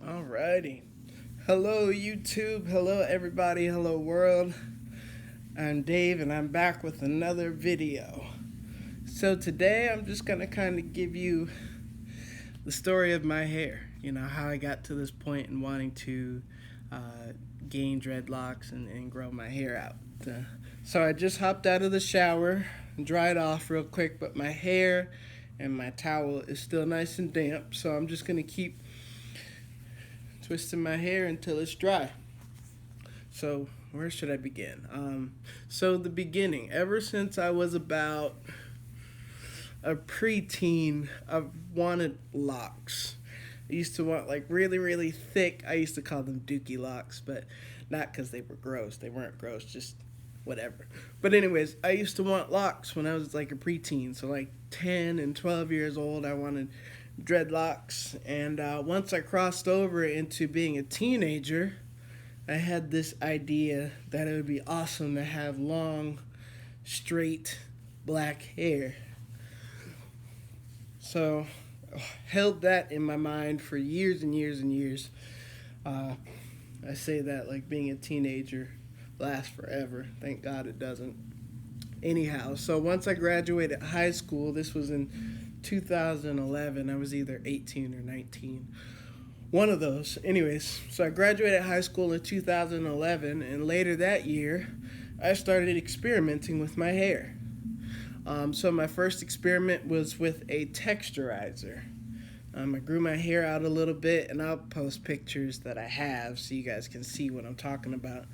Alrighty. Hello, YouTube. Hello, everybody. Hello, world. I'm Dave, and I'm back with another video. So, today I'm just going to kind of give you the story of my hair. You know, how I got to this point in wanting to uh, gain dreadlocks and grow my hair out. So, I just hopped out of the shower and dried off real quick, but my hair and my towel is still nice and damp. So, I'm just going to keep twisting my hair until it's dry. So where should I begin? So the beginning, ever since I was about a preteen, I've wanted locks. I used to want like really, really thick. I used to call them dookie locks, but not because they were gross. They weren't gross, just whatever. But anyways, I used to want locks when I was like a preteen. So like 10 and 12 years old, I wanted dreadlocks. And once I crossed over into being a teenager, I had this idea that it would be awesome to have long, straight, black hair. So held that in my mind for years and years and years. I say that like being a teenager lasts forever. Thank God it doesn't. Anyhow, so once I graduated high school, this was in 2011. I was either 18 or 19. One of those. Anyways, so I graduated high school in 2011, and later that year, I started experimenting with my hair. So my first experiment was with a texturizer. I grew my hair out a little bit, and I'll post pictures that I have so you guys can see what I'm talking about.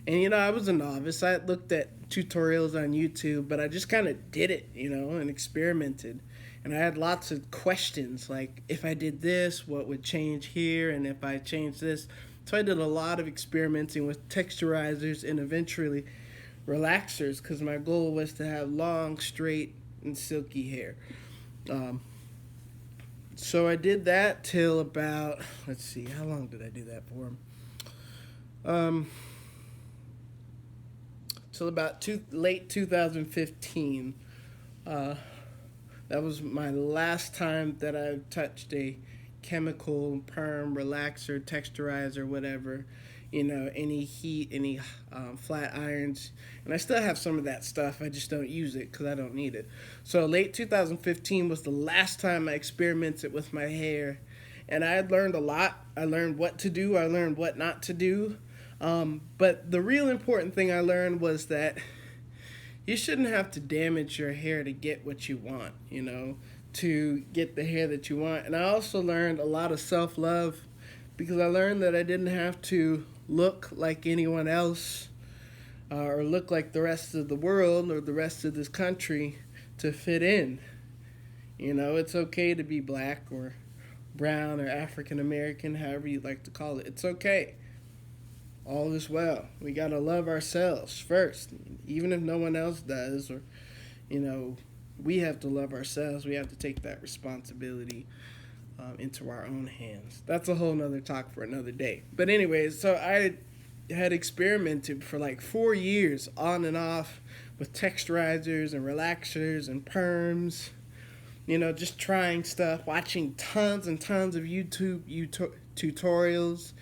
And, you know, I was a novice. I looked at tutorials on YouTube, but I just kind of did it, you know, and experimented. And I had lots of questions, like, if I did this, what would change here? And if I changed this. So I did a lot of experimenting with texturizers and eventually relaxers, because my goal was to have long, straight, and silky hair. So I did that till about, let's see, how long did I do that for? Till about late 2015. That was my last time that I touched a chemical perm relaxer, texturizer, whatever. You know, any heat, any flat irons. And I still have some of that stuff. I just don't use it because I don't need it. So late 2015 was the last time I experimented with my hair. And I had learned a lot. I learned what to do. I learned what not to do. But the real important thing I learned was that you shouldn't have to damage your hair to get what you want, you know, to get the hair that you want. And I also learned a lot of self-love because I learned that I didn't have to look like anyone else or look like the rest of the world or the rest of this country to fit in. You know, it's okay to be black or brown or African American, however you like to call it. It's okay. All is well. We got to love ourselves first, even if no one else does, or, you know, we have to love ourselves. We have to take that responsibility into our own hands. That's a whole nother talk for another day. But anyways, so I had experimented for like 4 years on and off with texturizers and relaxers and perms, you know, just trying stuff, watching tons and tons of YouTube tutorials,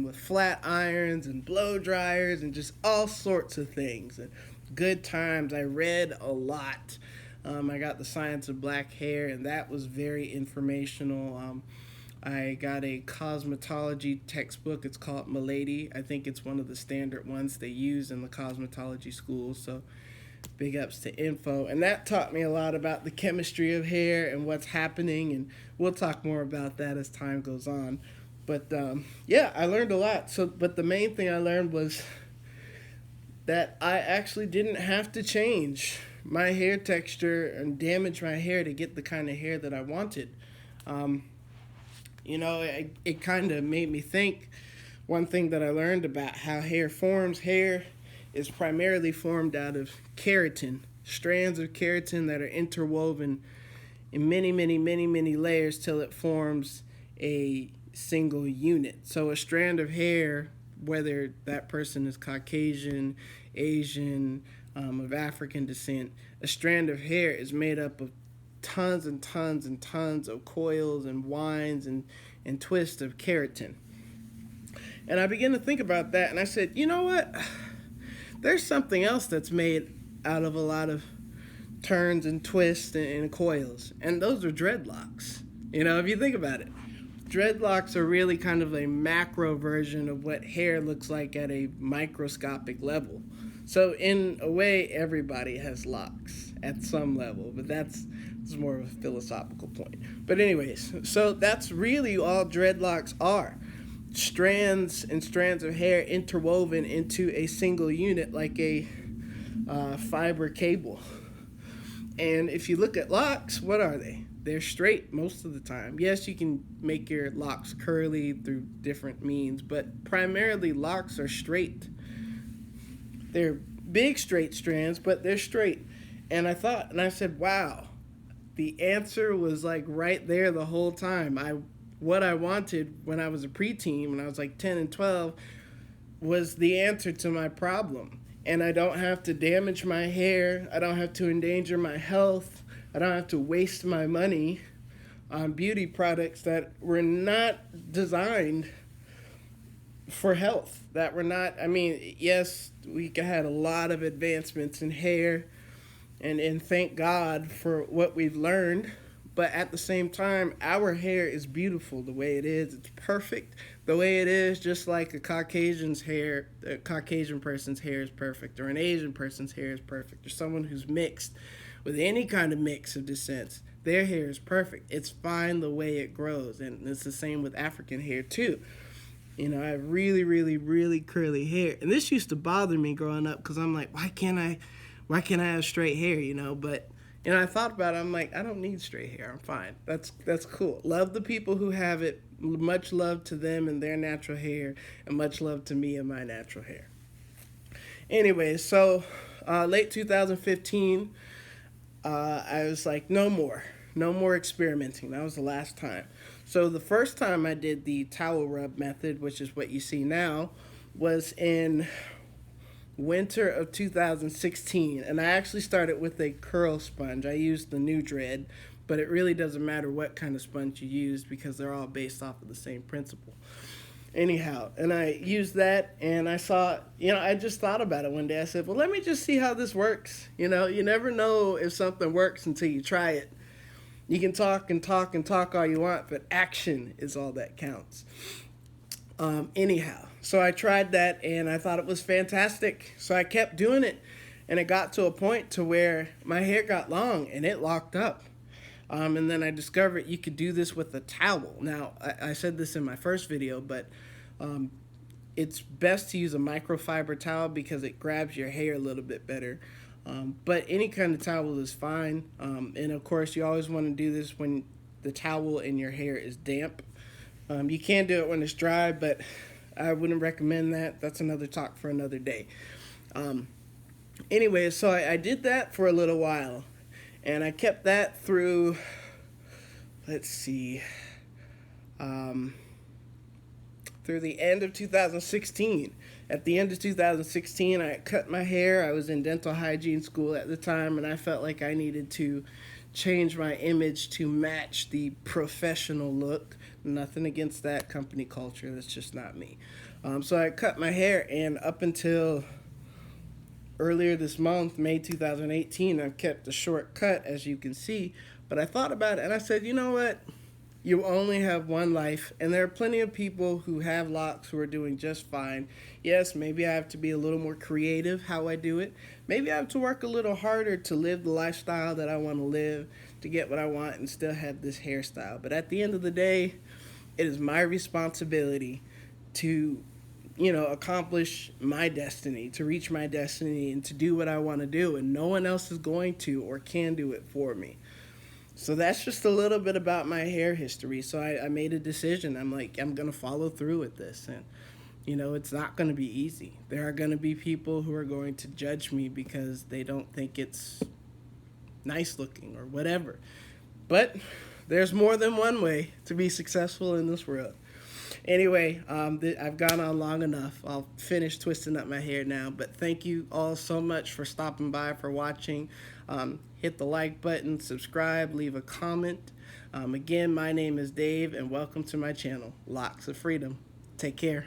with flat irons and blow dryers and just all sorts of things. And good times. I read a lot. I got The Science of Black Hair, and that was very informational. I got a cosmetology textbook. It's called Milady. I think it's one of the standard ones they use in the cosmetology schools. So big ups to info. And that taught me a lot about the chemistry of hair and what's happening. And we'll talk more about that as time goes on. But yeah, I learned a lot. But the main thing I learned was that I actually didn't have to change my hair texture and damage my hair to get the kind of hair that I wanted. You know, it kind of made me think. One thing that I learned about how hair forms, hair is primarily formed out of keratin, strands of keratin that are interwoven in many, many, many, many layers till it forms a single unit. So a strand of hair, whether that person is Caucasian, Asian, of African descent, a strand of hair is made up of tons and tons and tons of coils and winds and twists of keratin. And I began to think about that, and I said, you know what? There's something else that's made out of a lot of turns and twists and coils, and those are dreadlocks. You know, if you think about it, dreadlocks are really kind of a macro version of what hair looks like at a microscopic level. So in a way, everybody has locks at some level, but that's more of a philosophical point. But anyways, so that's really all dreadlocks are. Strands and strands of hair interwoven into a single unit like a fiber cable. And if you look at locks, what are they? They're straight most of the time. Yes, you can make your locks curly through different means, but primarily locks are straight. They're big straight strands, but they're straight. And I thought, and I said, wow, the answer was like right there the whole time. What I wanted when I was a preteen, when I was like 10 and 12, was the answer to my problem. And I don't have to damage my hair. I don't have to endanger my health. I don't have to waste my money on beauty products that were not designed for health. That were not, I mean, yes, we had a lot of advancements in hair, and thank God for what we've learned. But at the same time, our hair is beautiful the way it is. It's perfect the way it is, just like a Caucasian person's hair is perfect, or an Asian person's hair is perfect, or someone who's mixed with any kind of mix of descents. Their hair is perfect. It's fine the way it grows, and it's the same with African hair too. You know, I have really, really, really curly hair, and this used to bother me growing up because I'm like, why can't I have straight hair? You know, but I thought about it. I'm like, I don't need straight hair. I'm fine. That's cool. Love the people who have it. Much love to them and their natural hair, and much love to me and my natural hair. Anyway, so late 2015, I was like, no more experimenting. That was the last time. So the first time I did the towel rub method, which is what you see now, was in winter of 2016, and I actually started with a curl sponge. I used the New Dread, but it really doesn't matter what kind of sponge you use because they're all based off of the same principle. Anyhow, and I used that, and I saw, I just thought about it one day. I said, well, let me just see how this works. You never know if something works until you try it. You can talk and talk and talk all you want, but action is all that counts. Anyhow, so I tried that, and I thought it was fantastic. So I kept doing it, and it got to a point to where my hair got long, and it locked up. And then I discovered you could do this with a towel. Now, I said this in my first video, but it's best to use a microfiber towel because it grabs your hair a little bit better. But any kind of towel is fine. And of course, you always want to do this when the towel in your hair is damp. You can do it when it's dry, but I wouldn't recommend that. That's another talk for another day. Anyway, so I did that for a little while. And I kept that through, let's see, through the end of 2016. At the end of 2016, I cut my hair. I was in dental hygiene school at the time, and I felt like I needed to change my image to match the professional look. Nothing against that company culture. That's just not me. So I cut my hair, and up until earlier this month, May 2018, I've kept a short cut, as you can see. But I thought about it, and I said, you know what? You only have one life, and there are plenty of people who have locks who are doing just fine. Yes, maybe I have to be a little more creative how I do it. Maybe I have to work a little harder to live the lifestyle that I want to live, to get what I want and still have this hairstyle. But at the end of the day, it is my responsibility to accomplish my destiny, to reach my destiny, and to do what I want to do, and no one else is going to or can do it for me. So that's just a little bit about my hair history. So I made a decision. I'm like, I'm going to follow through with this, and it's not going to be easy. There are going to be people who are going to judge me because they don't think it's nice looking or whatever. But there's more than one way to be successful in this world. Anyway, I've gone on long enough. I'll finish twisting up my hair now. But thank you all so much for stopping by, for watching. Hit the like button, subscribe, leave a comment. Again, my name is Dave, and welcome to my channel, Locs of Freedom. Take care.